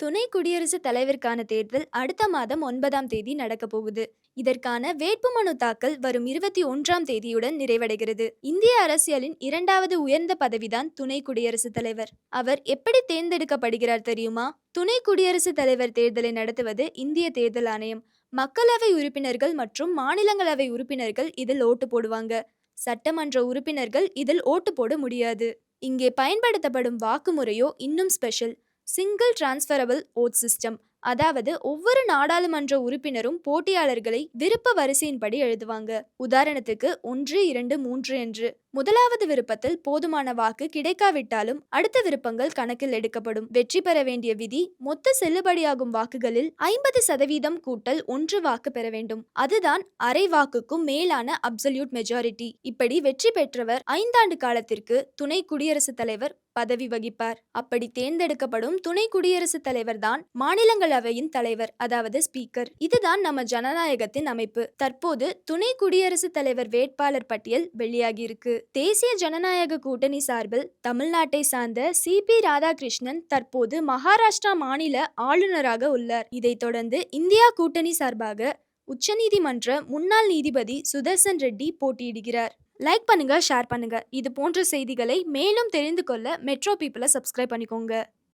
துணை குடியரசுத் தலைவருக்கான தேர்தல் அடுத்த மாதம் 9ஆம் தேதி நடக்க போகுது. இதற்கான வேட்புமனு தாக்கல் வரும் 21ஆம் தேதியுடன் நிறைவடைகிறது. இந்திய அரசியலின் இரண்டாவது உயர்ந்த பதவிதான் துணை குடியரசுத் தலைவர். அவர் எப்படி தேர்ந்தெடுக்கப்படுகிறார் தெரியுமா? துணை குடியரசுத் தலைவர் தேர்தலை நடத்துவது இந்திய தேர்தல் ஆணையம். மக்களவை உறுப்பினர்கள் மற்றும் மாநிலங்களவை உறுப்பினர்கள் இதில் ஓட்டு போடுவாங்க. சட்டமன்ற உறுப்பினர்கள் இதில் ஓட்டு போட முடியாது. இங்கே பயன்படுத்தப்படும் வாக்கு முறையோ இன்னும் special. Single transferable vote system. அதாவது ஒவ்வொரு நாடாளுமன்ற உறுப்பினரும் போட்டியாளர்களை விருப்ப வரிசையின்படி எழுதுவாங்க. உதாரணத்துக்கு 1, 2, 3 என்று. முதலாவது விருப்பத்தில் போதுமான வாக்கு கிடைக்காவிட்டாலும் அடுத்த விருப்பங்கள் கணக்கில் எடுக்கப்படும். வெற்றி பெற வேண்டிய விதி மொத்த செல்லுபடியாகும் வாக்குகளில் 50% கூட்டல் 1 வாக்கு பெற வேண்டும். அதுதான் அரை வாக்குக்கும் மேலான அப்சல்யூட் மெஜாரிட்டி. இப்படி வெற்றி பெற்றவர் 5 ஆண்டு காலத்திற்கு துணை குடியரசுத் தலைவர் பதவி வகிப்பார். அப்படி தேர்ந்தெடுக்கப்படும் துணை குடியரசுத் தலைவர் தான் மாநிலங்களவையின் தலைவர், அதாவது ஸ்பீக்கர். இதுதான் நம்ம ஜனநாயகத்தின் அமைப்பு. தற்போது துணை குடியரசுத் தலைவர் வேட்பாளர் பட்டியல் வெளியாகி இருக்கு. தேசிய ஜனநாயக கூட்டணி சார்பில் தமிழ்நாட்டை சார்ந்த சி.பி. ராதாகிருஷ்ணன் தற்போது மகாராஷ்டிரா மாநில ஆளுநராக உள்ளார். இதைத் தொடர்ந்து இந்தியா கூட்டணி சார்பாக உச்சநீதிமன்ற முன்னாள் நீதிபதி சுதர்சன் ரெட்டி போட்டியிடுகிறார். லைக் பண்ணுங்க, ஷேர் பண்ணுங்க. இது போன்ற செய்திகளை மேலும் தெரிந்து கொள்ள மெட்ரோ பீப்பிளை சப்ஸ்கிரைப் பண்ணிக்கோங்க.